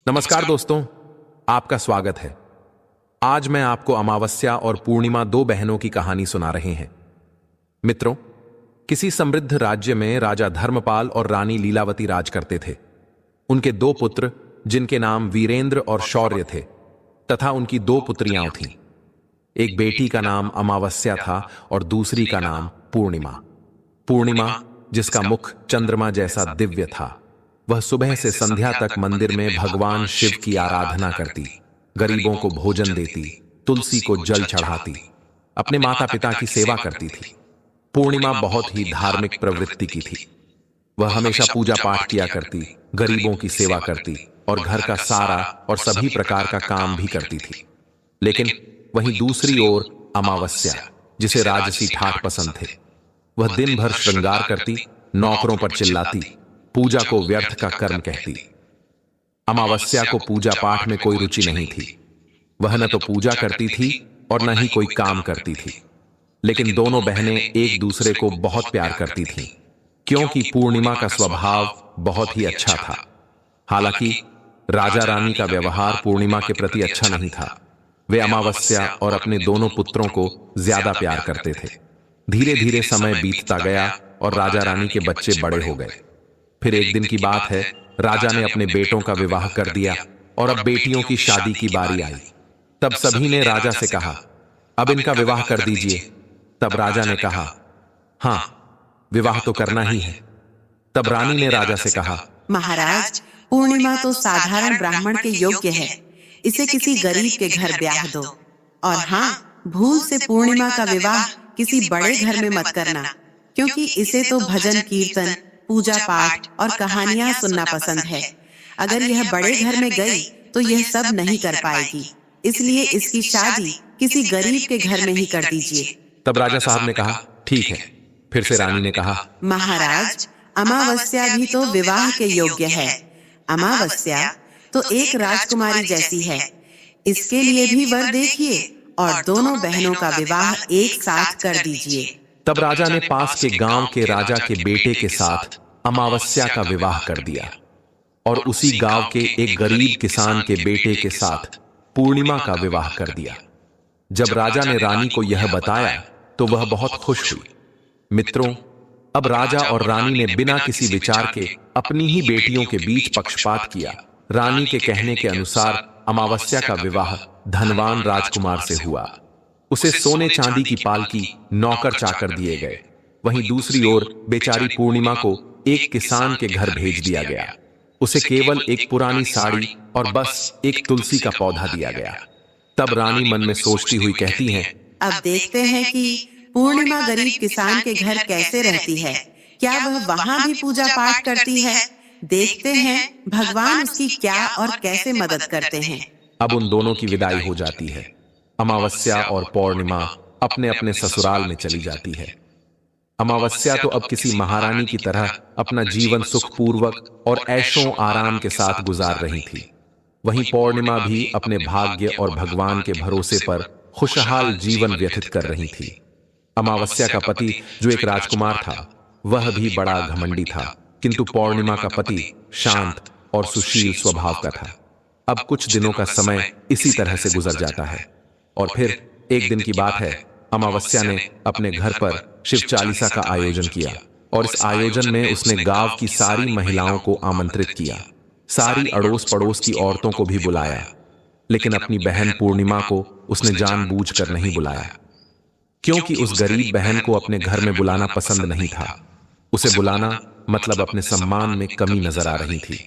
नमस्कार दोस्तों, आपका स्वागत है। आज मैं आपको अमावस्या और पूर्णिमा, दो बहनों की कहानी सुना रहे हैं। मित्रों, किसी समृद्ध राज्य में राजा धर्मपाल और रानी लीलावती राज करते थे। उनके दो पुत्र, जिनके नाम वीरेंद्र और शौर्य थे, तथा उनकी दो पुत्रियां थीं। एक बेटी का नाम अमावस्या था और दूसरी का नाम पूर्णिमा। पूर्णिमा, जिसका मुख चंद्रमा जैसा दिव्य था, वह सुबह से संध्या तक मंदिर में भगवान शिव की आराधना करती, गरीबों को भोजन देती, तुलसी को जल चढ़ाती, अपने माता पिता की सेवा करती थी। पूर्णिमा बहुत ही धार्मिक प्रवृत्ति की थी। वह हमेशा पूजा पाठ किया करती, गरीबों की सेवा करती और घर का सारा और सभी प्रकार का काम भी करती थी। लेकिन वहीं दूसरी ओर अमावस्या, जिसे राजसी ठाठ पसंद थे, वह दिन भर श्रृंगार करती, नौकरों पर चिल्लाती, पूजा को व्यर्थ का कर्म कहती। अमावस्या को पूजा पाठ में कोई रुचि नहीं थी। वह न तो पूजा करती थी और न ही कोई काम करती थी। लेकिन दोनों बहनें एक दूसरे को बहुत प्यार करती थीं, क्योंकि पूर्णिमा का स्वभाव बहुत ही अच्छा था। हालांकि राजा रानी का व्यवहार पूर्णिमा के प्रति अच्छा नहीं था। वे अमावस्या और अपने दोनों पुत्रों को ज्यादा प्यार करते थे। धीरे धीरे समय बीतता गया और राजा रानी के बच्चे बड़े हो गए। फिर एक दिन की बात है, राजा ने अपने बेटों का विवाह कर दिया और अब बेटियों की शादी की बारी आई। तब सभी ने राजा से कहा, अब इनका विवाह कर दीजिए। तब राजा ने कहा, हां, विवाह तो करना ही है। तब रानी ने राजा से कहा, महाराज, पूर्णिमा तो साधारण ब्राह्मण के योग्य है। इसे किसी गरीब के घर ब्याह दो। और हाँ, भूल से पूर्णिमा का विवाह किसी बड़े घर में मत करना, क्योंकि इसे तो भजन कीर्तन, पूजा पाठ और कहानियां सुनना पसंद है। अगर यह बड़े घर में गई तो यह सब नहीं कर पाएगी, इसलिए इसकी शादी किसी गरीब के घर में ही कर दीजिए। तब राजा साहब ने कहा, ठीक है। फिर से रानी ने कहा, महाराज, अमावस्या भी तो विवाह के योग्य है। अमावस्या तो एक राजकुमारी जैसी है। इसके लिए भी वर देखिए और दोनों बहनों का विवाह एक साथ कर दीजिए। तब राजा ने पास के गांव के राजा के बेटे के साथ अमावस्या का विवाह कर दिया और उसी गांव के एक गरीब किसान के बेटे के साथ पूर्णिमा का विवाह कर दिया। जब राजा ने रानी को यह बताया तो वह बहुत खुश हुई। मित्रों, अब राजा और रानी ने बिना किसी विचार के अपनी ही बेटियों के बीच पक्षपात किया। रानी के कहने के अनुसार अमावस्या का विवाह धनवान राजकुमार से हुआ। उसे सोने चांदी की पालकी, नौकर चाकर दिए गए। वहीं दूसरी ओर बेचारी पूर्णिमा को एक किसान के घर भेज दिया गया। उसे केवल एक पुरानी साड़ी और बस एक तुलसी का पौधा दिया गया। तब रानी मन में सोचती हुई कहती हैं, अब देखते हैं कि पूर्णिमा गरीब किसान के घर कैसे रहती है। क्या वह वहाँ भी पूजा पाठ करती है? देखते हैं भगवान उसकी क्या और कैसे मदद करते हैं। अब उन दोनों की विदाई हो जाती है। अमावस्या और पूर्णिमा अपने अपने ससुराल में चली जाती है। अमावस्या तो अब किसी महारानी की तरह अपना जीवन सुखपूर्वक और ऐशों आराम के साथ गुजार रही थी। वहीं पूर्णिमा भी अपने भाग्य और भगवान के भरोसे पर खुशहाल जीवन व्यतीत कर रही थी। अमावस्या का पति, जो एक राजकुमार था, वह भी बड़ा घमंडी था, किंतु पूर्णिमा का पति शांत और सुशील स्वभाव का था। अब कुछ दिनों का समय इसी तरह से गुजर जाता है और फिर एक दिन की बात है, अमावस्या ने अपने घर पर शिव चालीसा का आयोजन किया और इस आयोजन में उसने गांव की सारी महिलाओं को आमंत्रित किया। सारी अड़ोस पड़ोस की औरतों को भी बुलाया, लेकिन अपनी बहन पूर्णिमा को उसने जानबूझकर नहीं बुलाया, क्योंकि उस गरीब बहन को अपने घर में बुलाना पसंद नहीं था। उसे बुलाना मतलब अपने सम्मान में कमी नजर आ रही थी।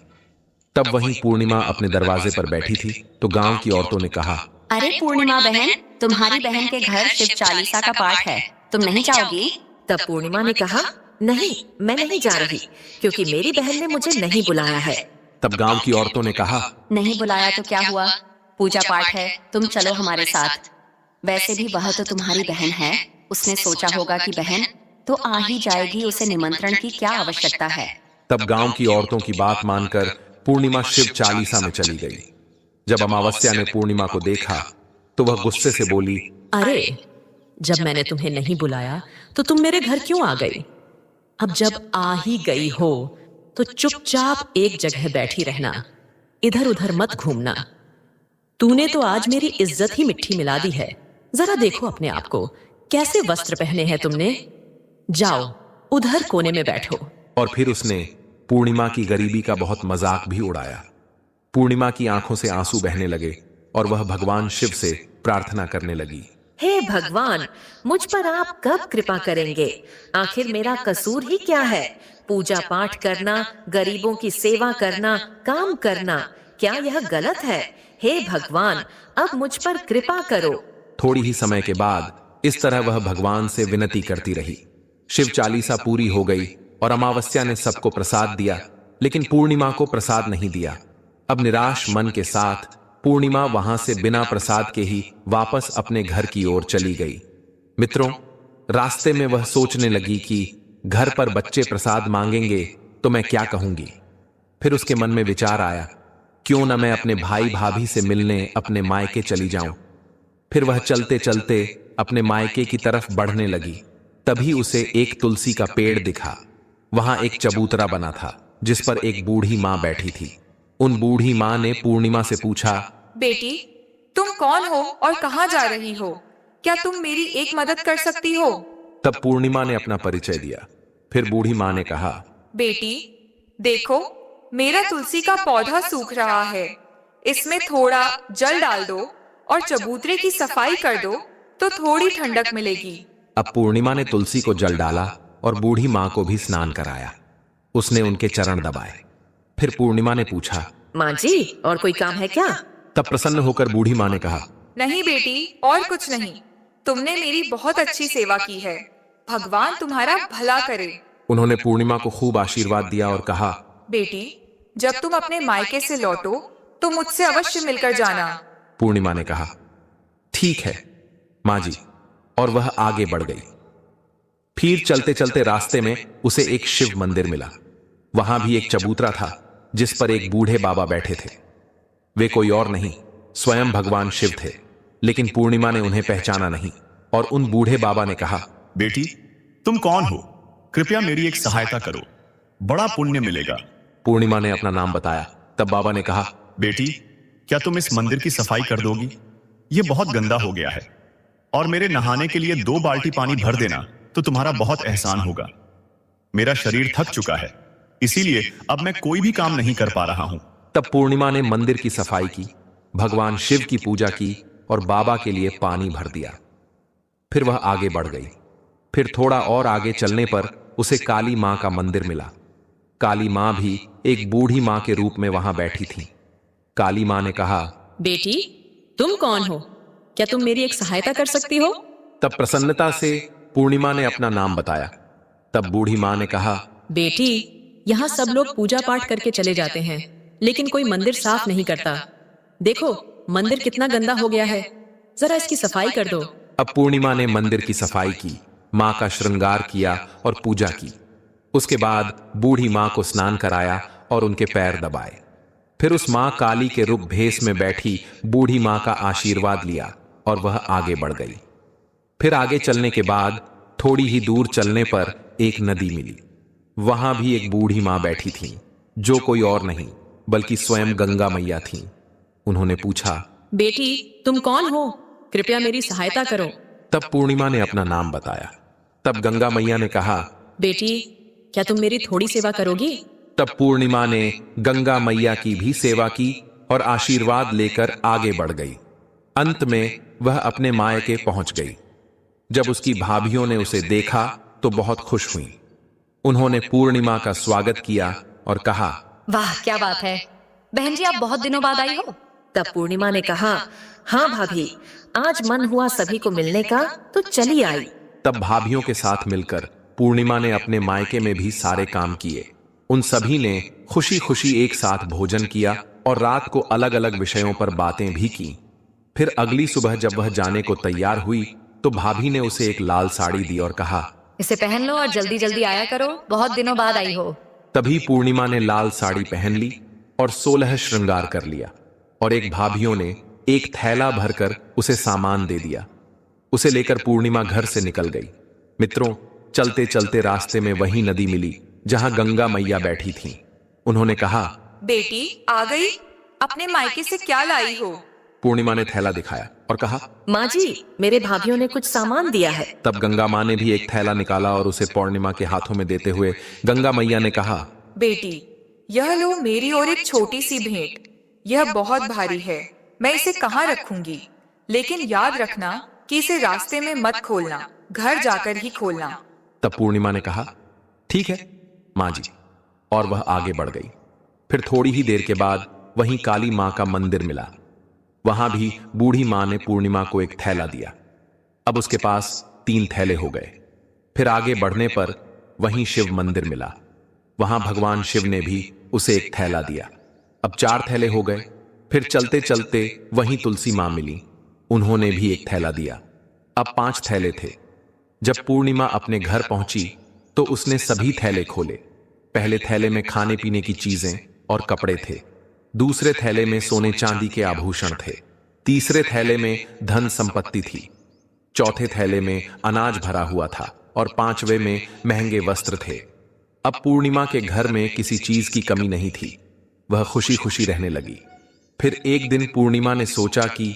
तब वहीं पूर्णिमा अपने दरवाजे पर बैठी थी तो गांव की औरतों ने कहा, अरे पूर्णिमा बहन, तुम्हारी बहन के घर शिव चालीसा का पाठ है, तुम नहीं जाओगी? तब पूर्णिमा ने कहा, नहीं, मैं नहीं जा रही, क्योंकि मेरी बहन ने मुझे नहीं बुलाया है। तब गांव की औरतों ने कहा, नहीं बुलाया तो क्या हुआ, पूजा पाठ है, तुम चलो हमारे साथ। वैसे भी वह तो तुम्हारी बहन है, उसने सोचा होगा कि बहन तो आ ही जाएगी, उसे निमंत्रण की क्या आवश्यकता है। तब गांव की औरतों की बात मानकर पूर्णिमा शिव चालीसा में चली गई। जब अमावस्या ने पूर्णिमा को देखा तो वह गुस्से से बोली, अरे, जब मैंने तुम्हें नहीं बुलाया तो तुम मेरे घर क्यों आ गई? अब जब आ ही गई हो तो चुपचाप एक जगह बैठी रहना। इधर उधर मत घूमना। तूने तो आज मेरी इज्जत ही मिट्टी मिला दी है। जरा देखो अपने आप को, कैसे वस्त्र पहने हैं तुमने। जाओ उधर कोने में बैठो। और फिर उसने पूर्णिमा की गरीबी का बहुत मजाक भी उड़ाया। पूर्णिमा की आंखों से आंसू बहने लगे और वह भगवान शिव से प्रार्थना करने लगी। हे भगवान, मुझ पर आप कब कृपा करेंगे? आखिर मेरा कसूर ही क्या है? पूजा पाठ करना, गरीबों की सेवा करना, काम करना, क्या यह गलत है? हे भगवान, अब मुझ पर कृपा करो। थोड़ी ही समय के बाद इस तरह वह भगवान से विनती करती रही। शिव चालीसा पूरी हो गई और अमावस्या ने सबको प्रसाद दिया, लेकिन पूर्णिमा को प्रसाद नहीं दिया। अब निराश मन के साथ पूर्णिमा वहां से बिना प्रसाद के ही वापस अपने घर की ओर चली गई। मित्रों, रास्ते में वह सोचने लगी कि घर पर बच्चे प्रसाद मांगेंगे तो मैं क्या कहूंगी। फिर उसके मन में विचार आया, क्यों न मैं अपने भाई भाभी से मिलने अपने मायके चली जाऊं। फिर वह चलते चलते अपने मायके की तरफ बढ़ने लगी। तभी उसे एक तुलसी का पेड़ दिखा। वहां एक चबूतरा बना था जिस पर एक बूढ़ी मां बैठी थी। उन बूढ़ी मां ने पूर्णिमा से पूछा, बेटी, तुम कौन हो और कहाँ जा रही हो? क्या तुम मेरी एक मदद कर सकती हो? तब पूर्णिमा ने अपना परिचय दिया। फिर बूढ़ी मां ने कहा, बेटी, देखो, मेरा तुलसी का पौधा सूख रहा है। इसमें थोड़ा जल डाल दो और चबूतरे की सफाई कर दो तो थोड़ी ठंडक मिलेगी। अब पूर्णिमा ने तुलसी को जल डाला और बूढ़ी मां को भी स्नान कराया। उसने उनके चरण दबाए। फिर पूर्णिमा ने पूछा, माँ जी, और कोई काम है क्या? तब प्रसन्न होकर बूढ़ी मां ने कहा, नहीं बेटी, और कुछ नहीं। तुमने मेरी बहुत अच्छी सेवा की है। भगवान तुम्हारा भला करे। उन्होंने पूर्णिमा को खूब आशीर्वाद दिया और कहा, बेटी, जब तुम अपने मायके से लौटो तो मुझसे अवश्य मिलकर जाना। पूर्णिमा ने कहा, ठीक है मां जी, और वह आगे बढ़ गई। फिर चलते चलते रास्ते में उसे एक शिव मंदिर मिला। वहां भी एक चबूतरा था जिस पर एक बूढ़े बाबा बैठे थे। वे कोई और नहीं, स्वयं भगवान शिव थे। लेकिन पूर्णिमा ने उन्हें पहचाना नहीं और उन बूढ़े बाबा ने कहा, बेटी, तुम कौन हो? कृपया मेरी एक सहायता करो, बड़ा पुण्य मिलेगा। पूर्णिमा ने अपना नाम बताया। तब बाबा ने कहा, बेटी, क्या तुम इस मंदिर की सफाई कर दोगी? ये बहुत गंदा हो गया है और मेरे नहाने के लिए 2 बाल्टी पानी भर देना तो तुम्हारा बहुत एहसान होगा। मेरा शरीर थक चुका है, इसीलिए अब मैं कोई भी काम नहीं कर पा रहा हूं। तब पूर्णिमा ने मंदिर की सफाई की, भगवान शिव की पूजा की और बाबा के लिए पानी भर दिया। फिर वह आगे बढ़ गई। फिर थोड़ा और आगे चलने पर उसे काली मां का मंदिर मिला। काली मां भी एक बूढ़ी मां के रूप में वहां बैठी थी। काली मां ने कहा, बेटी, तुम कौन हो? क्या तुम मेरी एक सहायता कर सकती हो? तब प्रसन्नता से पूर्णिमा ने अपना नाम बताया। तब बूढ़ी मां ने कहा, बेटी, यहाँ सब लोग पूजा पाठ करके चले जाते हैं, लेकिन कोई मंदिर साफ नहीं करता। देखो, मंदिर कितना गंदा हो गया है, जरा इसकी सफाई कर दो। अब पूर्णिमा ने मंदिर की सफाई की, मां का श्रृंगार किया और पूजा की। उसके बाद बूढ़ी मां को स्नान कराया और उनके पैर दबाए। फिर उस मां काली के रूप भेष में बैठी बूढ़ी मां का आशीर्वाद लिया और वह आगे बढ़ गई। फिर आगे चलने के बाद थोड़ी ही दूर चलने पर एक नदी मिली। वहां भी एक बूढ़ी मां बैठी थी, जो कोई और नहीं बल्कि स्वयं गंगा मैया थीं। उन्होंने पूछा, बेटी, तुम कौन हो? कृपया मेरी सहायता करो। तब पूर्णिमा ने अपना नाम बताया। तब गंगा मैया ने कहा, बेटी, क्या तुम मेरी थोड़ी सेवा करोगी? तब पूर्णिमा ने गंगा मैया की भी सेवा की और आशीर्वाद लेकर आगे बढ़ गई। अंत में वह अपने मायके पहुंच गई। जब उसकी भाभियों ने उसे देखा तो बहुत खुश हुई। उन्होंने पूर्णिमा का स्वागत किया और कहा, वाह, क्या बात है बहन जी, आप बहुत दिनों बाद आई हो। तब पूर्णिमा ने कहा, हाँ भाभी, आज मन हुआ सभी को मिलने का तो चली आई। तब भाभियों के साथ मिलकर पूर्णिमा ने अपने मायके में भी सारे काम किए। उन सभी ने खुशी खुशी एक साथ भोजन किया और रात को अलग अलग विषयों पर बातें भी की। फिर अगली सुबह जब वह जाने को तैयार हुई तो भाभी ने उसे एक लाल साड़ी दी और कहा, इसे पहन लो और जल्दी जल्दी आया करो, बहुत दिनों बाद आई हो। तभी पूर्णिमा ने लाल साड़ी पहन ली और 16 श्रृंगार कर लिया और एक भाभियों ने एक थैला भरकर उसे सामान दे दिया। उसे लेकर पूर्णिमा घर से निकल गई। मित्रों, चलते चलते रास्ते में वही नदी मिली जहां गंगा मैया बैठी थी। उन्होंने कहा, बेटी, आ गई? अपने मायके से क्या लाई हो? पूर्णिमा ने थैला दिखाया और कहा, माँ जी, मेरे भाभीियों ने कुछ सामान दिया है। तब गंगा माँ ने भी एक थैला निकाला और उसे पूर्णिमा के हाथों में देते हुए गंगा मैया ने कहा, बेटी, यह लो मेरी और एक छोटी सी भेंट। यह बहुत भारी है, मैं इसे कहाँ रखूंगी? लेकिन याद रखना कि इसे रास्ते में मत खोलना, घर जाकर ही खोलना। तब पूर्णिमा ने कहा, ठीक है माँ जी, और वह आगे बढ़ गई। फिर थोड़ी ही देर के बाद वहीं काली माँ का मंदिर मिला। वहां भी बूढ़ी माँ ने पूर्णिमा को एक थैला दिया। अब उसके पास 3 थैले हो गए। फिर आगे बढ़ने पर वहीं शिव मंदिर मिला। वहां भगवान शिव ने भी उसे एक थैला दिया। अब 4 थैले हो गए। फिर चलते चलते वहीं तुलसी माँ मिली। उन्होंने भी एक थैला दिया। अब 5 थैले थे। जब पूर्णिमा अपने घर पहुंची तो उसने सभी थैले खोले। पहले थैले में खाने पीने की चीजें और कपड़े थे। दूसरे थैले में सोने चांदी के आभूषण थे। तीसरे थैले में धन संपत्ति थी। चौथे थैले में अनाज भरा हुआ था और 5वें में महंगे वस्त्र थे। अब पूर्णिमा के घर में किसी चीज की कमी नहीं थी। वह खुशी खुशी रहने लगी। फिर एक दिन पूर्णिमा ने सोचा कि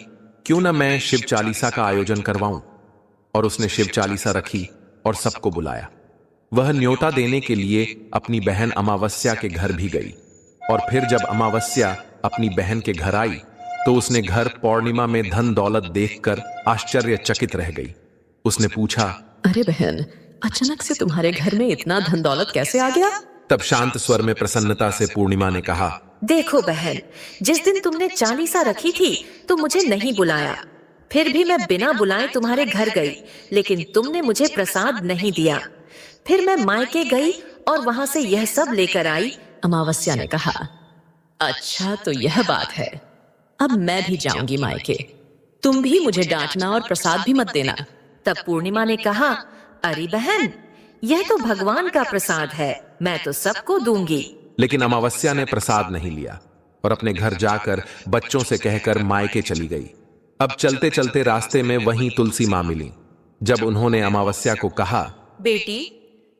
क्यों न मैं शिव चालीसा का आयोजन करवाऊं, और उसने शिव चालीसा रखी और सबको बुलाया। वह न्योता देने के लिए अपनी बहन अमावस्या के घर भी गई। और फिर जब अमावस्या अपनी बहन के घर आई तो उसने घर पूर्णिमा में धन दौलत देखकर आश्चर्यचकित रह गई। उसने पूछा, अरे बहन, अचानक से तुम्हारे घर में इतना धन दौलत कैसे आ गया? तब शांत स्वर में प्रसन्नता से पूर्णिमा ने कहा, देखो बहन, जिस दिन तुमने चालीसा रखी थी तो मुझे नहीं बुलाया। फिर भी मैं बिना बुलाए तुम्हारे घर गई, लेकिन तुमने मुझे प्रसाद नहीं दिया। फिर मैं मायके गई और वहां से यह सब लेकर आई। अमावस्या ने कहा, अच्छा तो यह बात है, अब मैं भी जाऊंगी मायके। तुम भी मुझे डांटना और प्रसाद भी मत देना। तब पूर्णिमा ने कहा, अरे बहन, यह तो भगवान का प्रसाद है, मैं तो सबको दूंगी। लेकिन अमावस्या ने प्रसाद नहीं लिया और अपने घर जाकर बच्चों से कहकर मायके चली गई। अब चलते चलते रास्ते में वहीं तुलसी माँ मिली। जब उन्होंने अमावस्या को कहा, बेटी,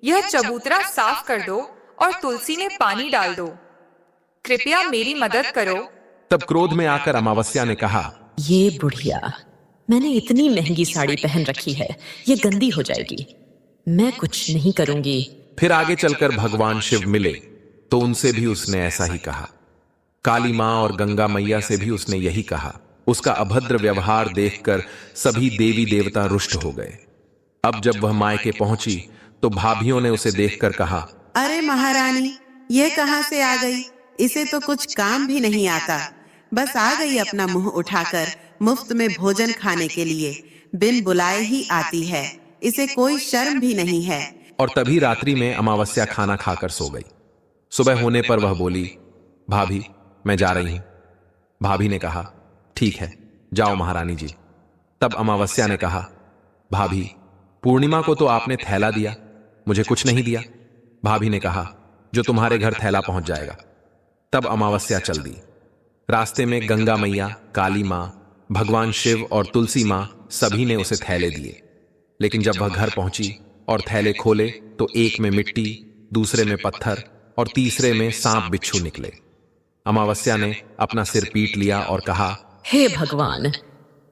यह चबूतरा साफ कर दो और तुलसी में पानी डाल दो। कृपया मेरी मदद करो। तब क्रोध में आकर अमावस्या ने कहा, ये बुढ़िया, मैंने इतनी महंगी साड़ी पहन रखी है, ये गंदी हो जाएगी, मैं कुछ नहीं करूंगी। फिर आगे चलकर भगवान शिव मिले तो उनसे भी उसने ऐसा ही कहा। काली माँ और गंगा मैया से भी उसने यही कहा। उसका अभद्र व्यवहार देखकर सभी देवी देवता रुष्ट हो गए। अब जब वह मायके पहुंची तो भाभियों ने उसे देखकर कहा, अरे महारानी, ये कहाँ से आ गई? इसे तो कुछ काम भी नहीं आता, बस आ गई अपना मुंह उठाकर मुफ्त में भोजन खाने के लिए। बिन बुलाए ही आती है, इसे कोई शर्म भी नहीं है। और तभी रात्रि में अमावस्या खाना खाकर सो गई। सुबह होने पर वह बोली, भाभी मैं जा रही हूं। भाभी ने कहा, ठीक है, जाओ महारानी जी। तब अमावस्या ने कहा, भाभी, पूर्णिमा को तो आपने थैला दिया, मुझे कुछ नहीं दिया। भाभी ने कहा, जो तुम्हारे घर थैला पहुंच जाएगा। तब अमावस्या चल दी। रास्ते में गंगा मैया, काली माँ, भगवान शिव और तुलसी माँ सभी ने उसे थैले दिए। लेकिन जब वह घर पहुंची और थैले खोले तो एक में मिट्टी, दूसरे में पत्थर और तीसरे में सांप बिच्छू निकले। अमावस्या ने अपना सिर पीट लिया और कहा, हे भगवान,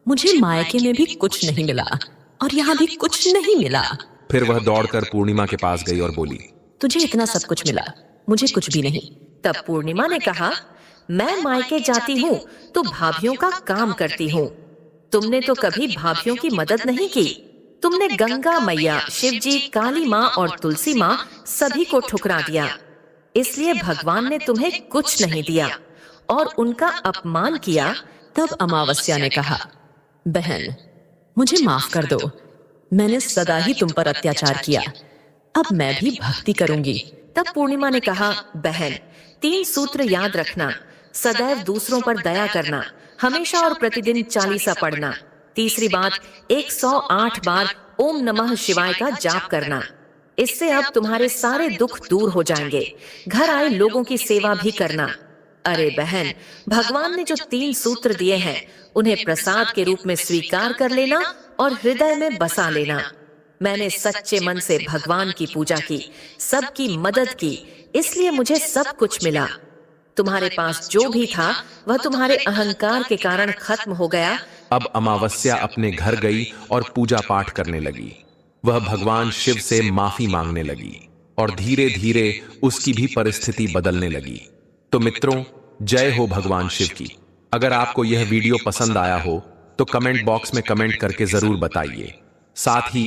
मुझे मायके में भी कुछ नहीं मिला और यहाँ भी कुछ नहीं मिला। फिर वह दौड़कर पूर्णिमा के पास गई और बोली, तुझे इतना सब कुछ मिला, मुझे कुछ भी नहीं। तब पूर्णिमा ने कहा, मैं मायके जाती हूँ तो भाभियों का काम करती हूँ। तुमने तो कभी भाभियों की मदद नहीं की। तुमने गंगा मैया, शिवजी, काली माँ और तुलसी माँ सभी को ठुकरा दिया, इसलिए भगवान ने तुम्हें कुछ नहीं दिया और उनका अपमान किया। तब अमावस्या ने कहा, बहन मुझे माफ कर दो, मैंने सदा ही तुम पर अत्याचार किया, अब मैं भी भक्ति करूंगी। तब पूर्णिमा ने कहा, बहन 3 सूत्र याद रखना, सदैव दूसरों पर दया करना, हमेशा और प्रतिदिन चालीसा पढ़ना। तीसरी बात, 108 बार ओम नमः शिवाय का जाप करना। इससे अब तुम्हारे सारे दुख दूर हो जाएंगे। घर आए लोगों की सेवा भी करना। अरे बहन, भगवान ने जो 3 सूत्र दिए हैं उन्हें प्रसाद के रूप में स्वीकार कर लेना और हृदय में बसा लेना। मैंने सच्चे मन से भगवान की पूजा की, सबकी मदद की, इसलिए मुझे सब कुछ मिला। तुम्हारे पास जो भी था वह तुम्हारे अहंकार के कारण खत्म हो गया। अब अमावस्या अपने घर गई और पूजा पाठ करने लगी। वह भगवान शिव से माफी मांगने लगी और धीरे धीरे उसकी भी परिस्थिति बदलने लगी। तो मित्रों, जय हो भगवान शिव की। अगर आपको यह वीडियो पसंद आया हो तो कमेंट बॉक्स में कमेंट करके जरूर बताइए। साथ ही